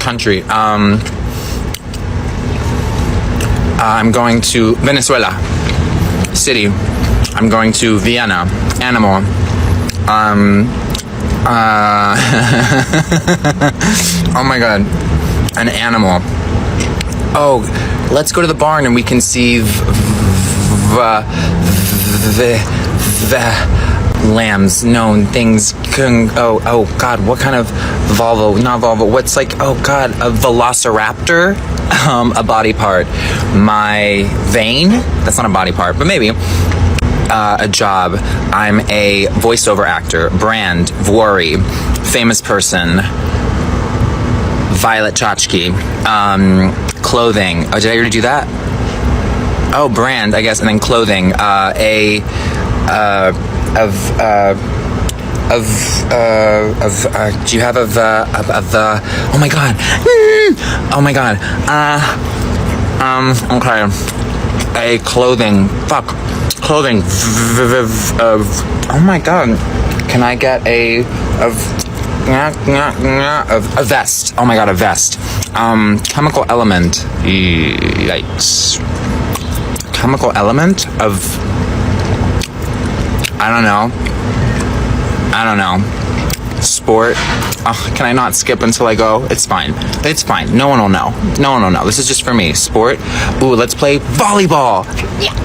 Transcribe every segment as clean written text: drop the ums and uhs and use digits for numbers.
country. I'm going to Venezuela City. I'm going to Vienna. Animal. Oh my god. An animal. Oh, let's go to the barn and we can see the lambs, known things. Oh god, what kind of Volvo? Not Volvo. What's like? Oh god, a velociraptor. A body part. My vein. That's not a body part, but maybe. A job. I'm a voiceover actor. Brand. Vori. Famous person. Violet Chachki. Clothing. Oh, did I already do that? Oh, brand, I guess, and then clothing. Do you have oh my god. Oh my god. Okay. A clothing. Fuck. Clothing. Oh my god. Can I get a vest? Oh my god, a vest. Chemical element. Yikes. Chemical element of I don't know. Sport. Can I not skip until I go? It's fine. No one will know. This is just for me. Sport. Ooh, let's play volleyball. Yes.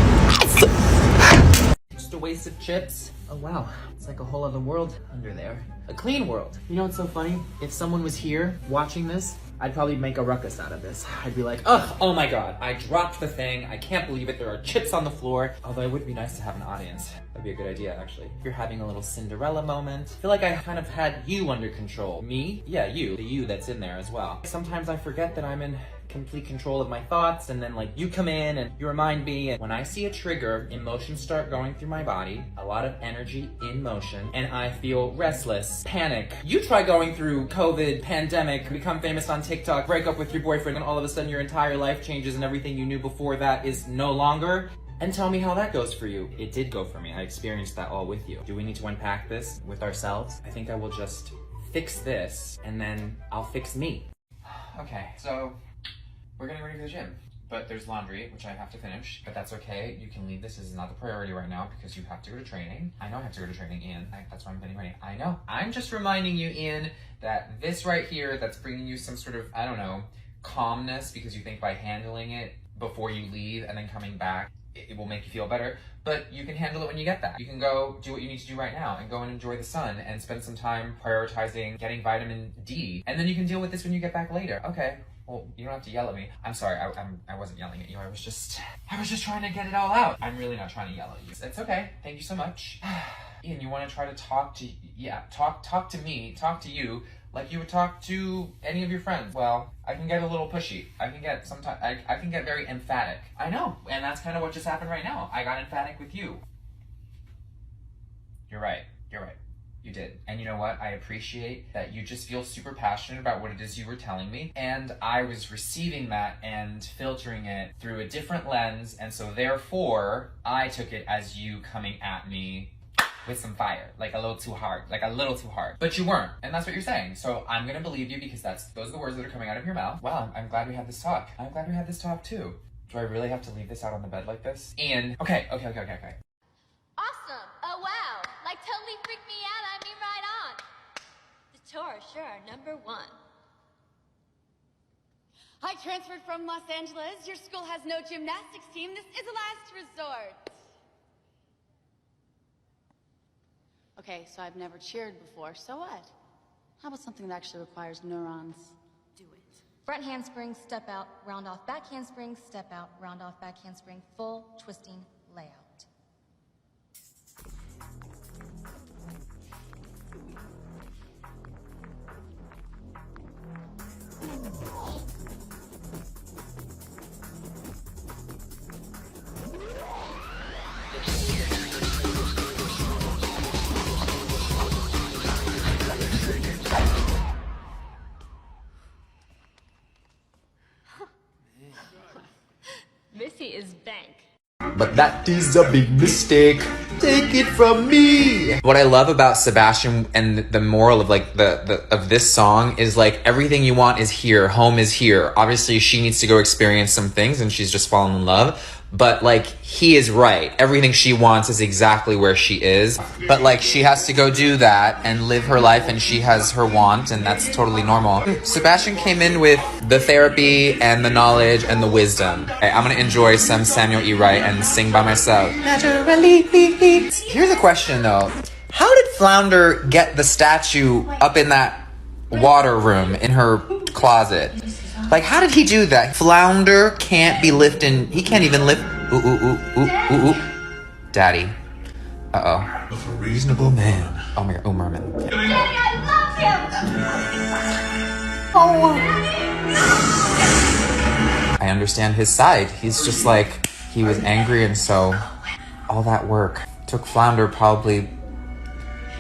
Just a waste of chips. Oh wow, it's like a whole other world under there. A clean world. You know what's so funny? If someone was here watching this, I'd probably make a ruckus out of this. I'd be like, ugh, oh my god, I dropped the thing. I can't believe it. There are chips on the floor. Although it would be nice to have an audience. That'd be a good idea, actually. If you're having a little Cinderella moment, I feel like I kind of had you under control. Me? Yeah, you. The you that's in there as well. Sometimes I forget that I'm in complete control of my thoughts, and then like you come in and you remind me, and when I see a trigger, emotions start going through my body, a lot of energy in motion, and I feel restless, panic. You try going through COVID, pandemic, become famous on TikTok, break up with your boyfriend, and all of a sudden your entire life changes and everything you knew before that is no longer. And tell me how that goes for you. It did go for me. I experienced that all with you. Do we need to unpack this with ourselves? I think I will just fix this, and then I'll fix me. Okay, so we're getting ready for the gym, but there's laundry, which I have to finish, but that's okay. You can leave this. This is not the priority right now because you have to go to training. I know I have to go to training, Ian. That's why I'm getting ready. I know. I'm just reminding you, Ian, that this right here, that's bringing you some sort of, I don't know, calmness, because you think by handling it before you leave and then coming back, it will make you feel better, but you can handle it when you get back. You can go do what you need to do right now and go and enjoy the sun and spend some time prioritizing getting vitamin D, and then you can deal with this when you get back later. Okay. Well, you don't have to yell at me. I'm sorry, I wasn't yelling at you. I was just trying to get it all out. I'm really not trying to yell at you. It's okay. Thank you so much. Ian, you want to try to talk to me, talk to you like you would talk to any of your friends. Well, I can get a little pushy. I can get very emphatic. I know, and that's kind of what just happened right now. I got emphatic with you. You're right. You did. And you know what? I appreciate that you just feel super passionate about what it is you were telling me. And I was receiving that and filtering it through a different lens. And so therefore, I took it as you coming at me with some fire, like a little too hard. But you weren't, and that's what you're saying. So I'm gonna believe you because those are the words that are coming out of your mouth. Wow, I'm glad we had this talk. I'm glad we had this talk too. Do I really have to leave this out on the bed like this? Ian, okay. Awesome, oh wow, like totally freaked me out, I mean right on. The tour, sure, number 1. I transferred from Los Angeles. Your school has no gymnastics team. This is a last resort. Okay, so I've never cheered before. So what? How about something that actually requires neurons? Do it. Front handspring, step out, round off back handspring, step out, round off back handspring, full twisting layout. Missy is bank. But that is a big mistake. take it from me. What I love about Sebastian and the moral of like of this song is like everything you want is here. Home is here. Obviously she needs to go experience some things and she's just fallen in love. But like he is right. Everything she wants is exactly where she is. But like she has to go do that and live her life and she has her want and that's totally normal. Sebastian came in with the therapy and the knowledge and the wisdom. Okay, I'm gonna enjoy some Samuel E. Wright and sing by myself. Naturally. Here's a question though. How did Flounder get the statue up in that water room in her closet? Like, how did he do that? Flounder can't be lifting. He can't even lift. Ooh, ooh, ooh, ooh, ooh, ooh. Daddy. Uh-oh. Of a reasonable man. Oh my god. Oh, Merman. Daddy, I love him! I understand his side. He's just like, he was angry and so all that work took Flounder probably.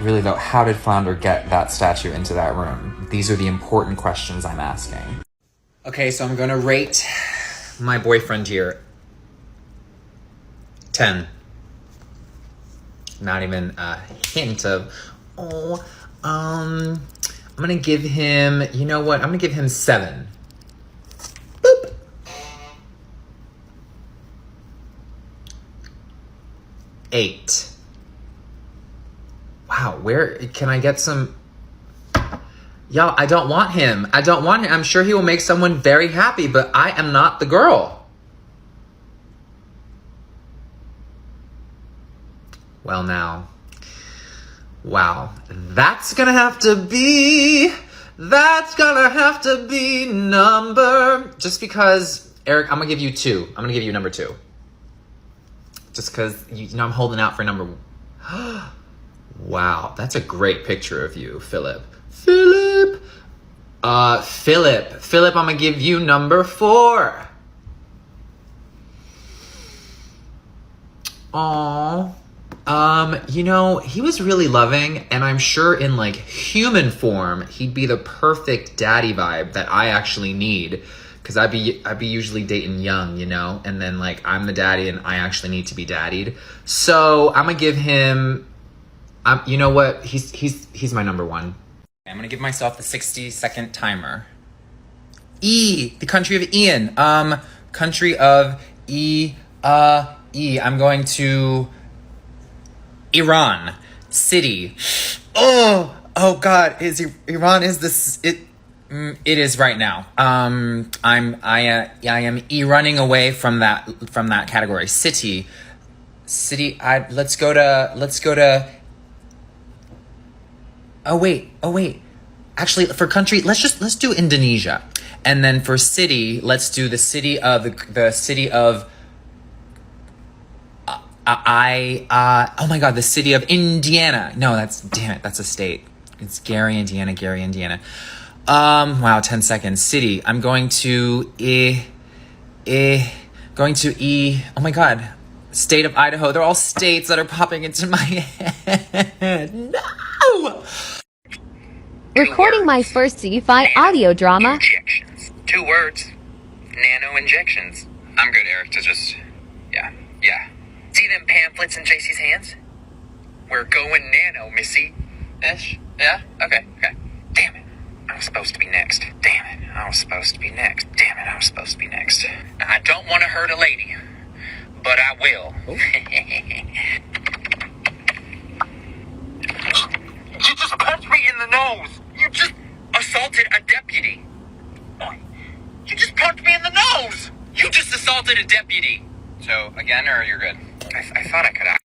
Really though, how did Flounder get that statue into that room? These are the important questions I'm asking. Okay, so I'm gonna rate my boyfriend here. 10. Not even a hint of, I'm gonna give him, you know what? I'm gonna give him 7. Boop. 8. Wow, where can I get some? Y'all, I don't want him. I don't want him. I'm sure he will make someone very happy, but I am not the girl. Well, now. Wow. That's gonna have to be number. Just because, Eric, I'm gonna give you 2. I'm gonna give you number 2. Just because, you know, I'm holding out for number. Wow, that's a great picture of you, Philip. Philip, I'm gonna give you number 4. Aww. You know, he was really loving, and I'm sure in like human form, he'd be the perfect daddy vibe that I actually need. Cause I'd be usually dating young, you know, and then like I'm the daddy and I actually need to be daddied. So I'm gonna give him, you know what? He's my number 1. I'm gonna give myself the 60-second timer. E, the country of Ian. Country of E. I'm going to Iran. City. Oh God, Iran is this it? It is right now. I am running away from that category. City. Let's go to. Oh wait. Actually, for country, let's do Indonesia, and then for city, let's do the city of the city of. Oh my God, the city of Indiana. No, that's a state. It's Gary, Indiana. Wow, 10 seconds. City. I'm going to oh my God. State of Idaho. They're all states that are popping into my head. No! Recording my first sci-fi audio drama. Injections. 2 words. Nano injections. I'm good, Eric, to just... Yeah. See them pamphlets in JC's hands? We're going nano, missy. Ish? Yeah? Okay. Damn it. I was supposed to be next. Damn it. I was supposed to be next. Now, I don't want to hurt a lady, but I will. You just punched me in the nose. You just assaulted a deputy. You just punched me in the nose. You just assaulted a deputy. So, again, or you're good? I thought I could act.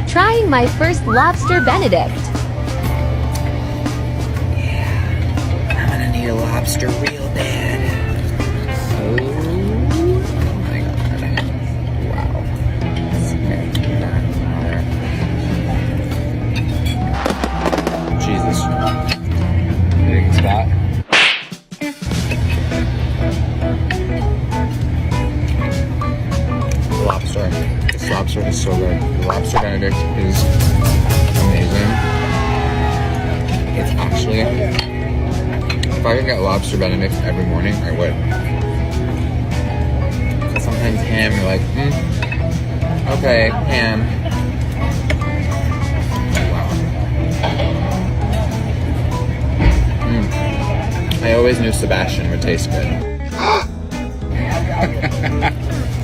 Trying my first lobster Benedict. lobster real bad. Oh my god. Wow. Jesus. Big spot. The lobster. This lobster is so good. The lobster Benedict is amazing. It's actually, if I could get lobster Benedict every morning, I would. Because sometimes ham, you're like, okay, ham. Wow. I always knew Sebastian would taste good.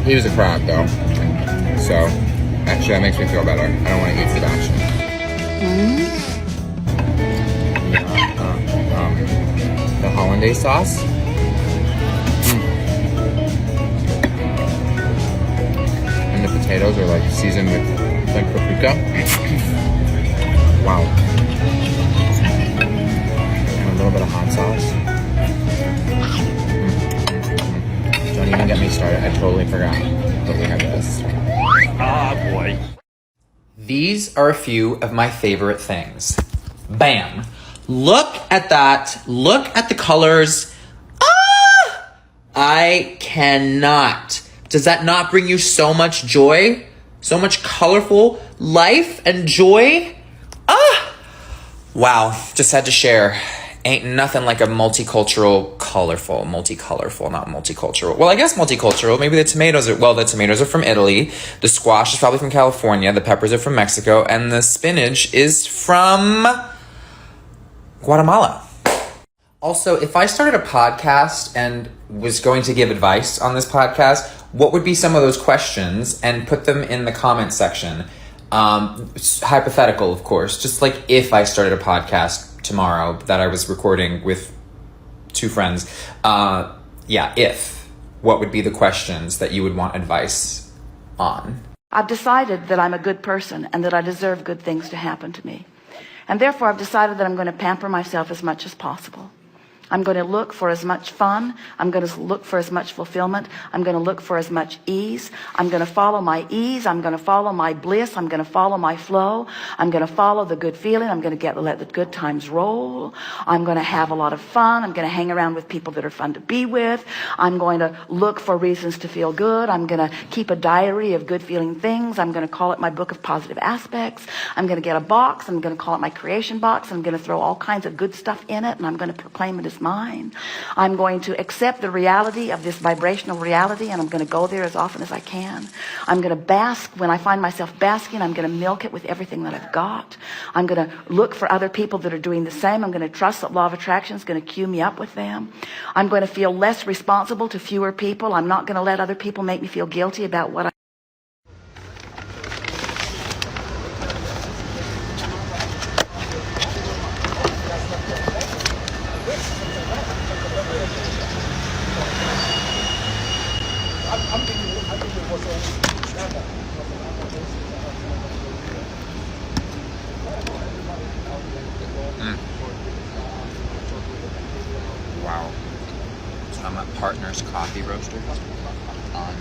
He was a crab though. So, actually that makes me feel better. I don't want to eat Sebastian. The hollandaise sauce. And the potatoes are like seasoned with like paprika. Wow. And a little bit of hot sauce. Don't even get me started. I totally forgot that we had this. Ah, boy. These are a few of my favorite things. Bam. Look at that. Look at the colors. Ah! I cannot. Does that not bring you so much joy? So much colorful life and joy? Ah! Wow. Just had to share. Ain't nothing like a multicultural, multicolorful, not multicultural. Well, I guess multicultural. Maybe the tomatoes are from Italy. The squash is probably from California. The peppers are from Mexico. And the spinach is from Guatemala. Also, if I started a podcast and was going to give advice on this podcast, what would be some of those questions? And put them in the comment section. Hypothetical, of course. Just like if I started a podcast tomorrow that I was recording with two friends. If. What would be the questions that you would want advice on? I've decided that I'm a good person and that I deserve good things to happen to me. And therefore, I've decided that I'm going to pamper myself as much as possible. I'm going to look for as much fun. I'm going to look for as much fulfillment. I'm going to look for as much ease. I'm going to follow my ease. I'm going to follow my bliss. I'm going to follow my flow. I'm going to follow the good feeling. I'm going to let the good times roll. I'm going to have a lot of fun. I'm going to hang around with people that are fun to be with. I'm going to look for reasons to feel good. I'm going to keep a diary of good feeling things. I'm going to call it my book of positive aspects. I'm going to get a box. I'm going to call it my creation box. I'm going to throw all kinds of good stuff in it, and I'm going to proclaim it as mine. I'm going to accept the reality of this vibrational reality, and I'm going to go there as often as I can. I'm going to bask. When I find myself basking, I'm going to milk it with everything that I've got. I'm going to look for other people that are doing the same. I'm going to trust that law of attraction is going to cue me up with them. I'm going to feel less responsible to fewer people. I'm not going to let other people make me feel guilty about what I Wow. So I'm at Partners Coffee Roaster on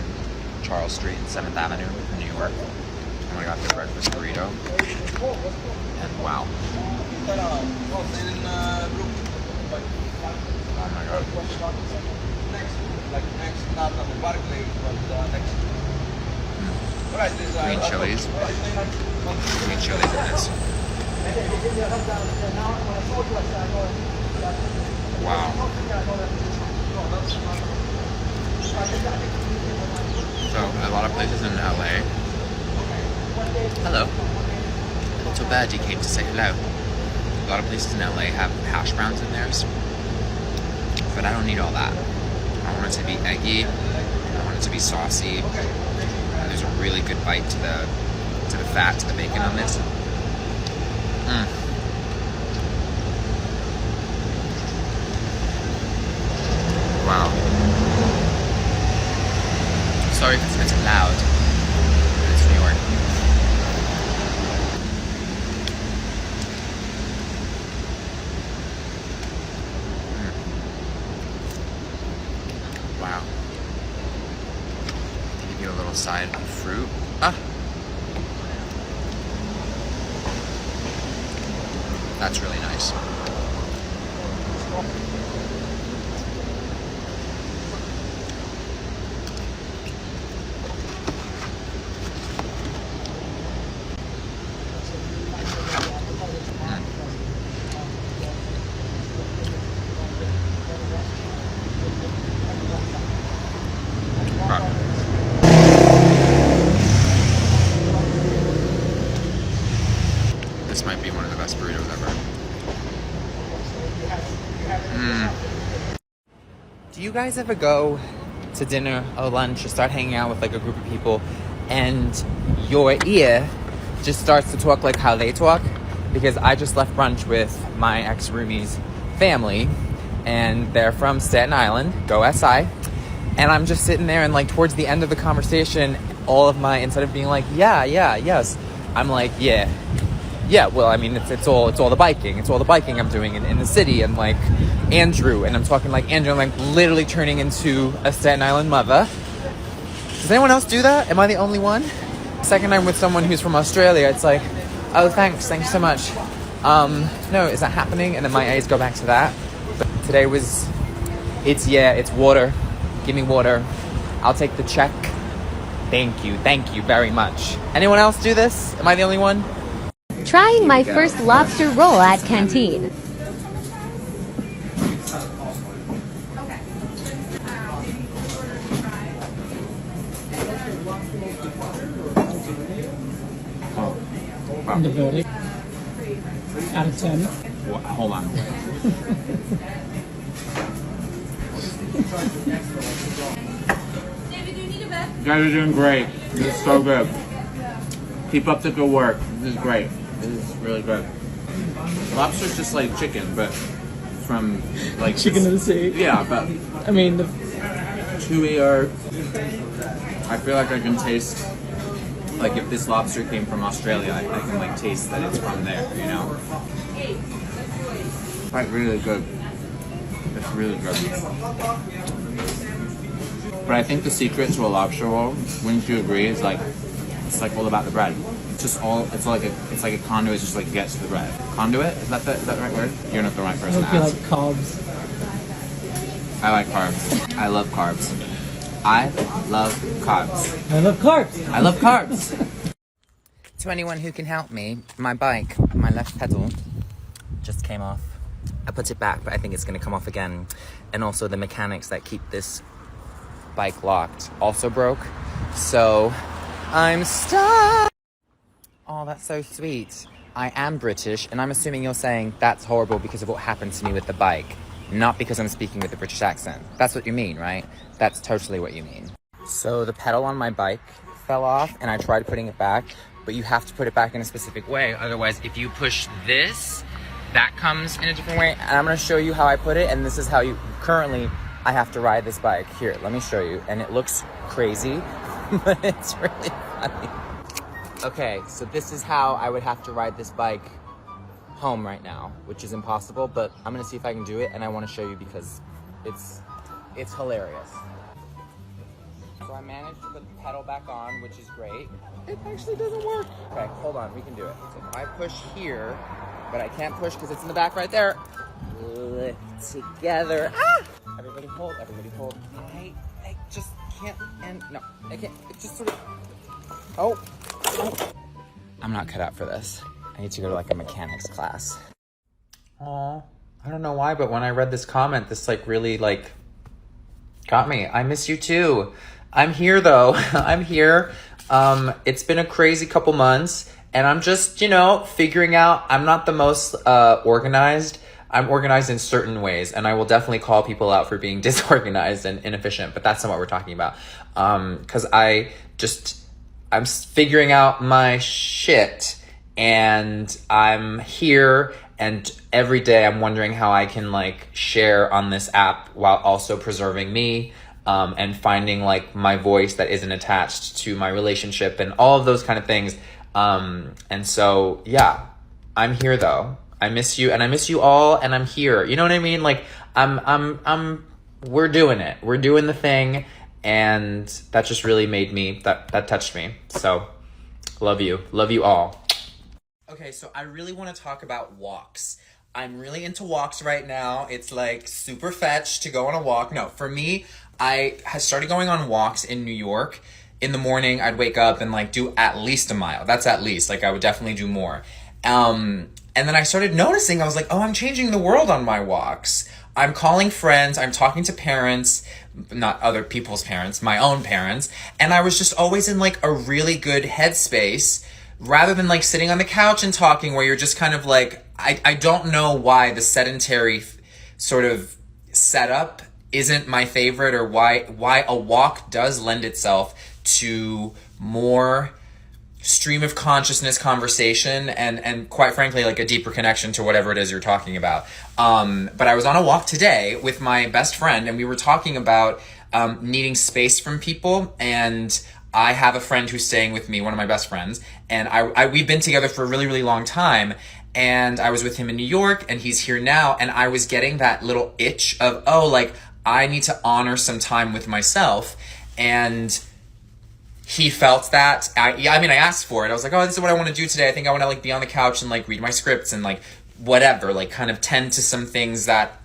Charles Street, 7th Avenue, New York. And I got the breakfast burrito. And wow. Oh my god. Green chilies. Green chilies in this. Wow. So, a lot of places in LA. Hello. A little birdie came to say hello. A lot of places in LA have hash browns in theirs. But I don't need all that. I want it to be eggy. I want it to be saucy. And there's a really good bite to the fat, to the bacon on this. Wow. Sorry if it's a bit loud. It's New York. get a little side of fruit. Ah! That's really nice. This might be one of the best burritos ever. Do you guys ever go to dinner or lunch or start hanging out with like a group of people and your ear just starts to talk like how they talk? Because I just left brunch with my ex-roomie's family and they're from Staten Island, go SI. And I'm just sitting there and like towards the end of the conversation, all of my, instead of being like, yeah, yes, I'm like, yeah, well, I mean, it's all the biking. It's all the biking I'm doing in the city. And like Andrew, and I'm talking like Andrew, I'm like literally turning into a Staten Island mother. Does anyone else do that? Am I the only one? Second time with someone who's from Australia, it's like, oh, thanks so much. No, is that happening? And then my eyes go back to that. But today was, it's water. Give me water. I'll take the check. Thank you very much. Anyone else do this? Am I the only one? Trying my first lobster roll at Canteen. The verdict out of 10. Well, hold on. You guys are doing great. This is so good. Keep up the good work. This is great. This is really good. Lobster's just like chicken, but from like Chicken of the sea. Yeah, but I mean, the chewier. I feel like I can taste. Like if this lobster came from Australia, I can like taste that it's from there, you know? It's like really good. It's really good. But I think the secret to a lobster roll, wouldn't you agree, is like it's like all about the bread. It's like a conduit just like gets to the bread. Conduit? Is that the right word? You're not the right I person to feel ask. like carbs. I like carbs. I love carbs. I love carbs. I love carbs. I love carbs. To anyone who can help me, my bike, my left pedal just came off. I put it back, but I think it's gonna come off again. And also the mechanics that keep this bike locked also broke. So I'm stuck. Oh, that's so sweet. I am British, and I'm assuming you're saying that's horrible because of what happened to me with the bike, not because I'm speaking with a British accent. That's what you mean, right? That's totally what you mean. So the pedal on my bike fell off and I tried putting it back, but you have to put it back in a specific way. Otherwise, if you push this, that comes in a different way. And I'm gonna show you how I put it, and this is how currently I have to ride this bike. Here, let me show you. And it looks crazy, but it's really funny. Okay, so this is how I would have to ride this bike home right now, which is impossible, but I'm gonna see if I can do it, and I wanna show you because it's hilarious. So I managed to put the pedal back on, which is great. It actually doesn't work. Okay, hold on, we can do it. So if I push here, but I can't push because it's in the back right there. Lift together. Ah! Everybody hold, everybody hold. I just can't, and no, I can't, it just sort of, oh. I'm not cut out for this. I need to go to like a mechanics class. Aw, I don't know why, but when I read this comment, this like really like got me. I miss you too. I'm here though. I'm here. It's been a crazy couple months and I'm just, figuring out. I'm not the most organized. I'm organized in certain ways and I will definitely call people out for being disorganized and inefficient, but that's not what we're talking about. Cause I'm figuring out my shit and I'm here and every day I'm wondering how I can like share on this app while also preserving me and finding like my voice that isn't attached to my relationship and all of those kind of things. And so, yeah, I'm here though. I miss you and I miss you all and I'm here. You know what I mean? Like we're doing it. We're doing the thing and that just really made me, that touched me. So love you all. Okay, so I really want to talk about walks. I'm really into walks right now. It's like super fetch to go on a walk. No, for me, I had started going on walks in New York. In the morning, I'd wake up and like do at least a mile. That's at least, like I would definitely do more. And then I started noticing, I was like, oh, I'm changing the world on my walks. I'm calling friends, I'm talking to parents, not other people's parents, my own parents. And I was just always in like a really good headspace rather than like sitting on the couch and talking where you're just kind of like, I don't know why the sedentary sort of setup isn't my favorite, or why a walk does lend itself to more stream of consciousness conversation and quite frankly like a deeper connection to whatever it is you're talking about. But I was on a walk today with my best friend and we were talking about needing space from people, and I have a friend who's staying with me, one of my best friends, and we've been together for a really, really long time. And I was with him in New York and he's here now. And I was getting that little itch of, oh, like I need to honor some time with myself. And he felt that. I asked for it. I was like, oh, this is what I want to do today. I think I want to like be on the couch and like read my scripts and like whatever, like kind of tend to some things that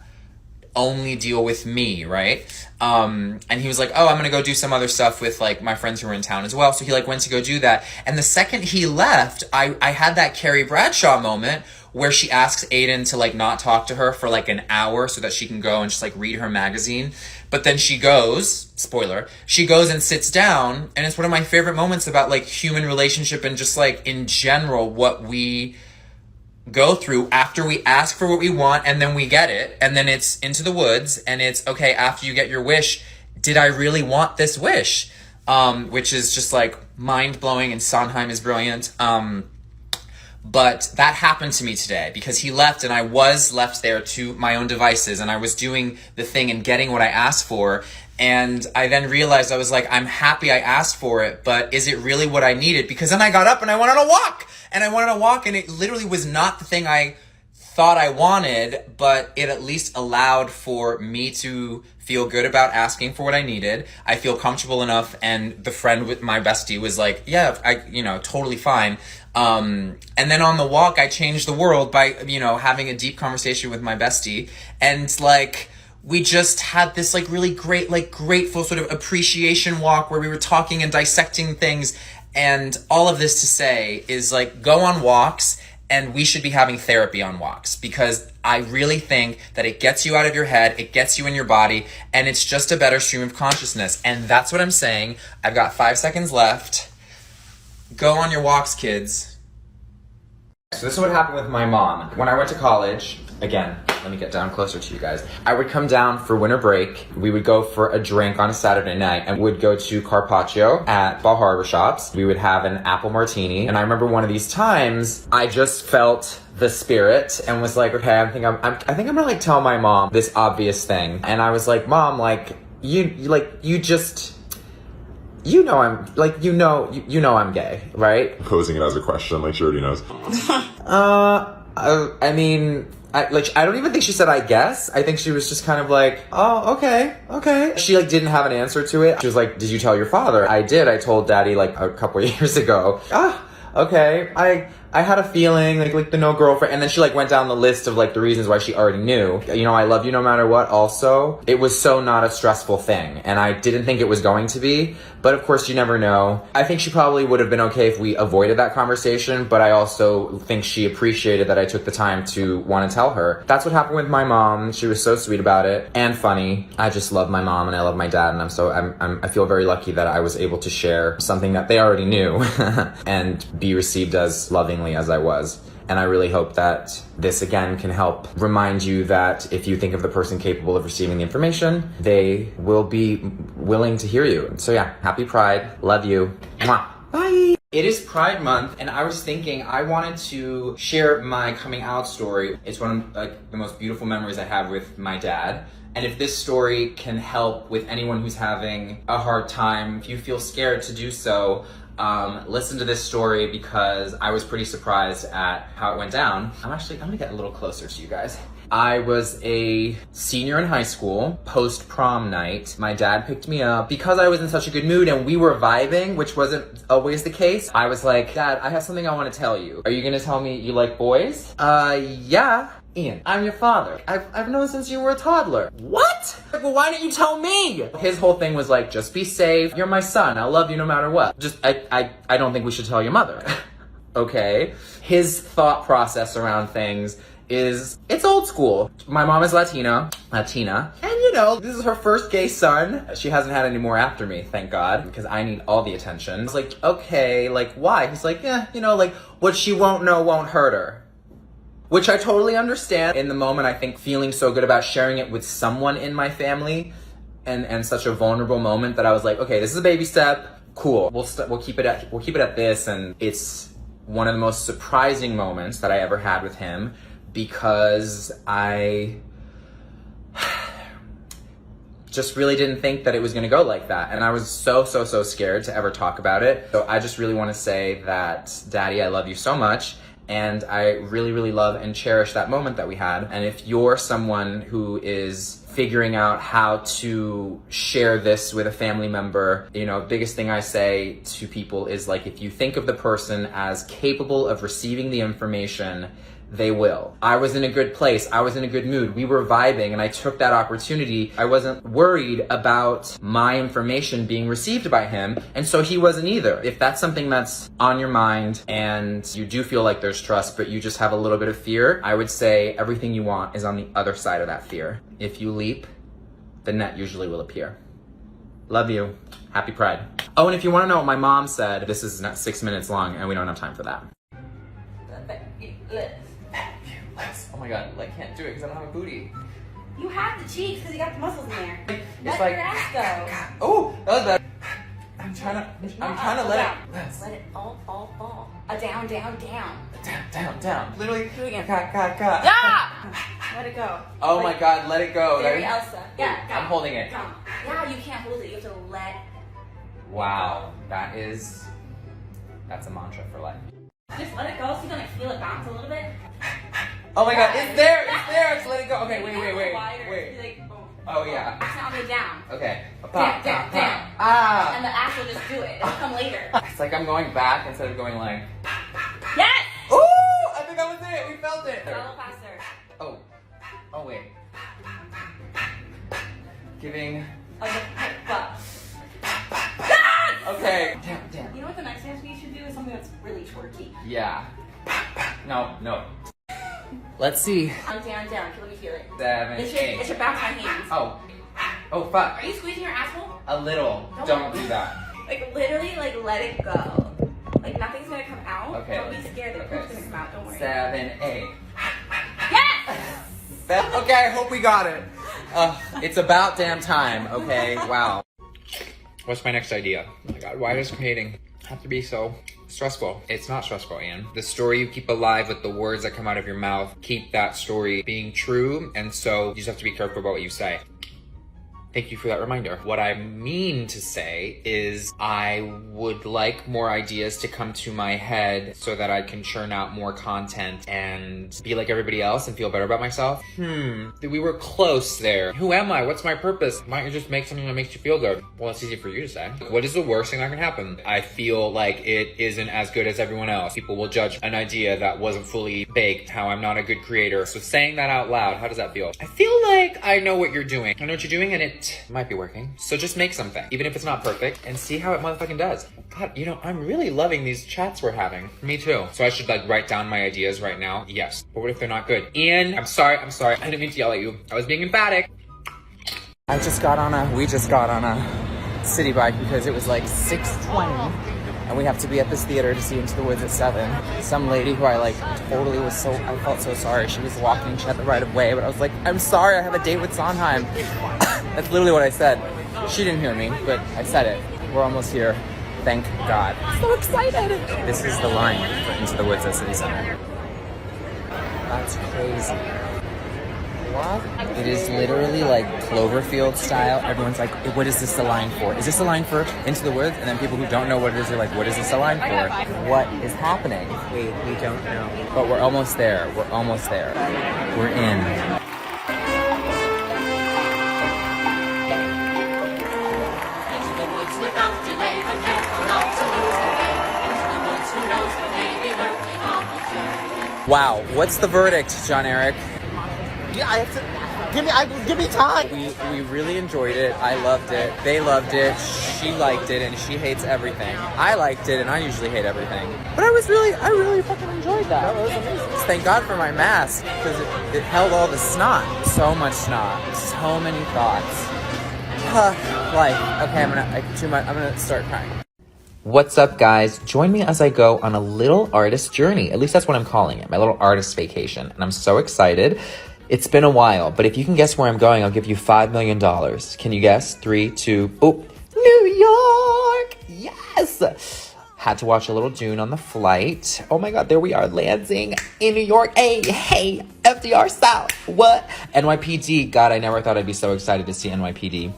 only deal with me, right? And he was like, oh, I'm gonna go do some other stuff with like my friends who are in town as well. So he like went to go do that. And the second he left, I had that Carrie Bradshaw moment where she asks Aiden to like not talk to her for like an hour so that she can go and just like read her magazine. But then she goes, spoiler, she goes and sits down, and it's one of my favorite moments about like human relationship and just like in general what we go through after we ask for what we want and then we get it, and then it's into the woods, and it's okay, after you get your wish, did I really want this wish? Which is just like mind-blowing, and Sondheim is brilliant. But that happened to me today because he left and I was left there to my own devices, and I was doing the thing and getting what I asked for. And I then realized, I was like, I'm happy I asked for it, but is it really what I needed? Because then I got up and I went on a walk, and it literally was not the thing I thought I wanted, but it at least allowed for me to feel good about asking for what I needed. I feel comfortable enough, and the friend with my bestie was like, yeah, totally fine. And then on the walk, I changed the world by, having a deep conversation with my bestie, and like, we just had this like really great, like grateful sort of appreciation walk where we were talking and dissecting things. And all of this to say is like, go on walks, and we should be having therapy on walks, because I really think that it gets you out of your head, it gets you in your body, and it's just a better stream of consciousness. And that's what I'm saying. I've got 5 seconds left. Go on your walks, kids. So this is what happened with my mom. When I went to college, again, let me get down closer to you guys. I would come down for winter break. We would go for a drink on a Saturday night, and we'd go to Carpaccio at Bal Harbor Shops. We would have an apple martini. And I remember one of these times, I just felt the spirit and was like, okay, I think I'm gonna like tell my mom this obvious thing. And I was like, Mom, like, you know I'm gay, right? Posing it as a question, like she already knows. I don't even think she said I guess. I think she was just kind of like, oh, okay. She like didn't have an answer to it. She was like, did you tell your father? I did. I told Daddy like a couple years ago. Okay. I had a feeling like the no girlfriend, and then she like went down the list of like the reasons why she already knew. I love you no matter what. Also, it was so not a stressful thing, and I didn't think it was going to be, but of course you never know. I think she probably would have been okay if we avoided that conversation, but I also think she appreciated that I took the time to want to tell her. That's what happened with my mom. She was so sweet about it and funny. I just love my mom and I love my dad, and I feel very lucky that I was able to share something that they already knew and be received as lovingly as I was. And I really hope that this again can help remind you that if you think of the person capable of receiving the information, they will be willing to hear you. So yeah, happy Pride. Love you. Mwah. Bye. It is Pride Month, and I was thinking I wanted to share my coming out story. It's one of the most beautiful memories I have with my dad. And if this story can help with anyone who's having a hard time, if you feel scared to do so, listen to this story, because I was pretty surprised at how it went down. I'm gonna get a little closer to you guys. I was a senior in high school, post prom night. My dad picked me up. Because I was in such a good mood and we were vibing, which wasn't always the case, I was like, Dad, I have something I want to tell you. Are you gonna tell me you like boys? Yeah. Ian, I'm your father. I've known since you were a toddler. What? Like, well, why didn't you tell me? His whole thing was like, just be safe. You're my son. I'll love you no matter what. I don't think we should tell your mother. Okay. His thought process around things is, it's old school. My mom is Latina, and you know, this is her first gay son. She hasn't had any more after me, thank God, because I need all the attention. I was like, okay, like, why? He's like, yeah, you know, like, what she won't know won't hurt her. Which I totally understand. In the moment, I think feeling so good about sharing it with someone in my family and such a vulnerable moment that I was like, okay, this is a baby step. Cool. We'll keep it at this. And it's one of the most surprising moments that I ever had with him because I just really didn't think that it was going to go like that. And I was so scared to ever talk about it. So I just really want to say that, Daddy, I love you so much. And I really love and cherish that moment that we had. And if you're someone who is figuring out how to share this with a family member, you know, biggest thing I say to people is like, if you think of the person as capable of receiving the information, they will. I was in a good place. I was in a good mood. We were vibing and I took that opportunity. I wasn't worried about my information being received by him. And so he wasn't either. If that's something that's on your mind and you do feel like there's trust, but you just have a little bit of fear, I would say everything you want is on the other side of that fear. If you leap, the net usually will appear. Love you. Happy Pride. Oh, and if you want to know what my mom said, this is not 6 minutes long and we don't have time for that. Oh my God, I can't do it because I don't have a booty. You have the cheeks because you got the muscles in there. It's Let your ass go. Oh, that was better. I'm trying to let it. Let it fall. Down. Down. Literally. Do it again. Cut. Yeah! Let it go. Oh my God, let it go. Very Elsa. Yeah, go. I'm holding it. Go. Yeah, you can't hold it. You have to let. Wow, that's a mantra for life. Just let it go so you can like feel it bounce a little bit. Oh my God, it's there. Just let it go. Okay, wait. Like, Oh yeah. Accent on the down. Okay. Down. Ah. And the ass will just do it. It'll come later. It's like I'm going back instead of going like. Yes! Ooh! I think I was it. We felt it. Follow faster. Oh wait. Giving. Okay. Damn. You know what the next dance we should do is something that's really twerky. Yeah. No. Let's see. Down. Okay, let me feel it. 7, It 8. should bounce my hands. Oh fuck. Are you squeezing your asshole? A little. Don't do that. Like literally, like let it go. Like nothing's gonna come out. Okay. Don't be scared that poop's gonna come out. Don't worry. 7, 8. Yes! Okay, I hope we got it. It's about damn time. Okay. Wow. What's my next idea? Oh my God, why does creating have to be so stressful? It's not stressful, Ian. The story you keep alive with the words that come out of your mouth, keep that story being true, and so you just have to be careful about what you say. Thank you for that reminder. What I mean to say is I would like more ideas to come to my head so that I can churn out more content and be like everybody else and feel better about myself. We were close there. Who am I? What's my purpose? Why don't you just make something that makes you feel good? Well, it's easy for you to say. What is the worst thing that can happen? I feel like it isn't as good as everyone else. People will judge an idea that wasn't fully baked, how I'm not a good creator. So saying that out loud, how does that feel? I feel like I know what you're doing. I know what you're doing and it might be working. So just make something, even if it's not perfect, and see how it motherfucking does. God, you know, I'm really loving these chats we're having. Me too. So I should like write down my ideas right now? Yes. But what if they're not good? Ian, I'm sorry. I didn't mean to yell at you. I was being emphatic. We just got on a city bike because it was like 6:20 and we have to be at this theater to see Into the Woods at 7. Some lady who I felt so sorry. She was walking, she had the right of way, but I was like, I'm sorry, I have a date with Sondheim. That's literally what I said. She didn't hear me, but I said it. We're almost here. Thank God. I'm so excited. This is the line for Into the Woods at City Center. That's crazy. What? It is literally like Cloverfield style. Everyone's like, what is this the line for? Is this the line for Into the Woods? And then people who don't know what it is are like, what is this the line for? What is happening? We don't know. But we're almost there. We're in. Wow, what's the verdict, John Eric? Yeah, I have to give me time. We really enjoyed it. I loved it. They loved it. She liked it, and she hates everything. I liked it, and I usually hate everything. But I really fucking enjoyed that. That was amazing. Thank God for my mask, because it held all the snot. So much snot. So many thoughts. Life. Okay, I'm gonna start crying. What's up, guys? Join me as I go on a little artist journey. At least that's what I'm calling it, my little artist vacation. And I'm so excited. It's been a while, but if you can guess where I'm going, I'll give you $5 million. Can you guess? 3, 2, oh, New York! Yes! Had to watch a little Dune on the flight. Oh my God, there we are, landing in New York. Hey, FDR South. What? NYPD. God, I never thought I'd be so excited to see NYPD.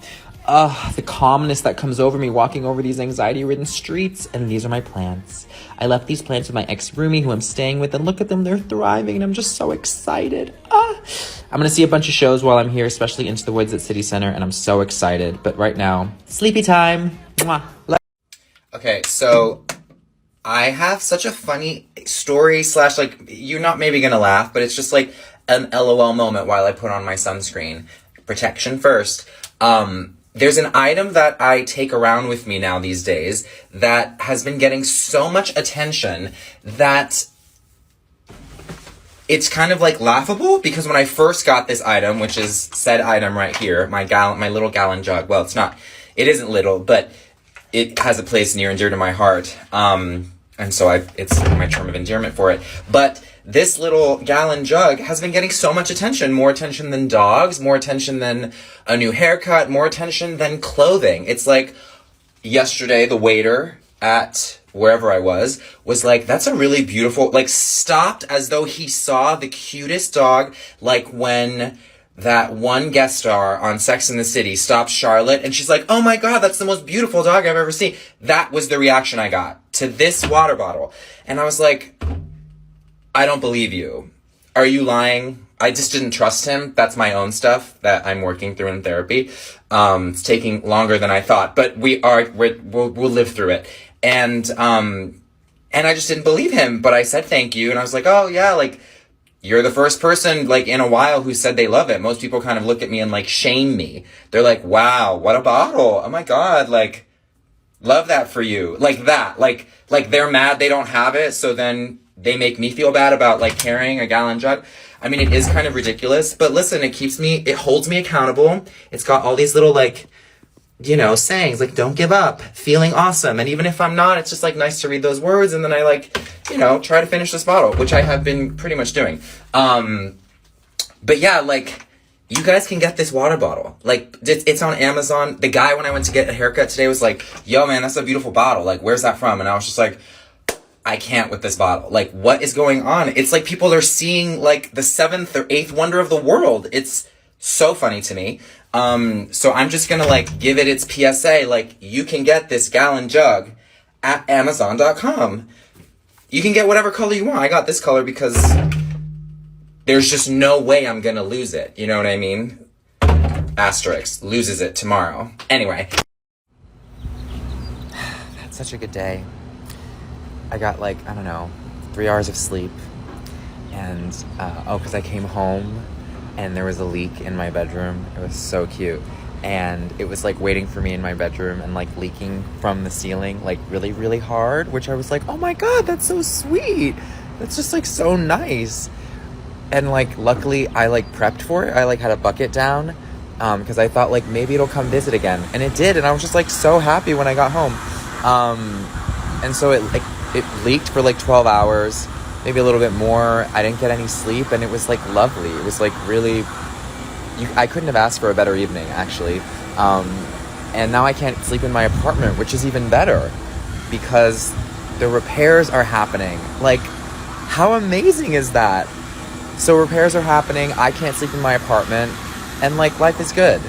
The calmness that comes over me walking over these anxiety-ridden streets. And these are my plants. I left these plants with my ex-roomie who I'm staying with, and look at them, they're thriving, and I'm just so excited. I'm gonna see a bunch of shows while I'm here, especially Into the Woods at City Center, and I'm so excited. But right now, sleepy time. Mwah. Okay, so I have such a funny story / like, you're not maybe gonna laugh, but it's just like an LOL moment while I put on my sunscreen. Protection first. There's an item that I take around with me now these days that has been getting so much attention that it's kind of like laughable, because when I first got this item, which is said item right here, my little gallon jug. Well, it isn't little, but it has a place near and dear to my heart. And so it's my term of endearment for it. But this little gallon jug has been getting so much attention, more attention than dogs, more attention than a new haircut, more attention than clothing. It's like yesterday, the waiter at wherever I was like, that's a really beautiful, like, stopped as though he saw the cutest dog, like when that one guest star on Sex and the City stopped Charlotte, and she's like, oh my God, that's the most beautiful dog I've ever seen. That was the reaction I got to this water bottle. And I was like, I don't believe you. Are you lying? I just didn't trust him. That's my own stuff that I'm working through in therapy. It's taking longer than I thought, but we'll live through it. And I just didn't believe him, but I said thank you. And I was like, oh yeah, like, you're the first person, like, in a while who said they love it. Most people kind of look at me and, like, shame me. They're like, wow, what a bottle. Oh my God, like, love that for you. Like that. Like they're mad they don't have it, so then they make me feel bad about, like, carrying a gallon jug. I mean, it is kind of ridiculous, but listen, it holds me accountable. It's got all these little, like, you know, sayings, like, don't give up, feeling awesome. And even if I'm not, it's just, like, nice to read those words. And then I, like, you know, try to finish this bottle, which I have been pretty much doing. But yeah, like, you guys can get this water bottle. Like, it's on Amazon. The guy, when I went to get a haircut today, was like, yo, man, that's a beautiful bottle. Like, where's that from? And I was just like, I can't with this bottle. Like, what is going on? It's like people are seeing, like, the 7th or 8th wonder of the world. It's so funny to me. So I'm just gonna, like, give it its PSA. Like, you can get this gallon jug at Amazon.com. You can get whatever color you want. I got this color because there's just no way I'm gonna lose it. You know what I mean? Asterisk. Loses it tomorrow. Anyway. That's such a good day. I got, like, I don't know, 3 hours of sleep. And, because I came home and there was a leak in my bedroom. It was so cute. And it was, like, waiting for me in my bedroom and, like, leaking from the ceiling, like, really, really hard, which I was like, oh my God, that's so sweet. That's just, like, so nice. And, like, luckily I, like, prepped for it. I, like, had a bucket down, because I thought, like, maybe it'll come visit again. And it did. And I was just, like, so happy when I got home. And so it leaked for, like, 12 hours, maybe a little bit more. I didn't get any sleep, and it was, like, lovely. It was, like, really, I couldn't have asked for a better evening, actually. And now I can't sleep in my apartment, which is even better, because the repairs are happening. Like, how amazing is that? So repairs are happening, I can't sleep in my apartment, and, like, life is good.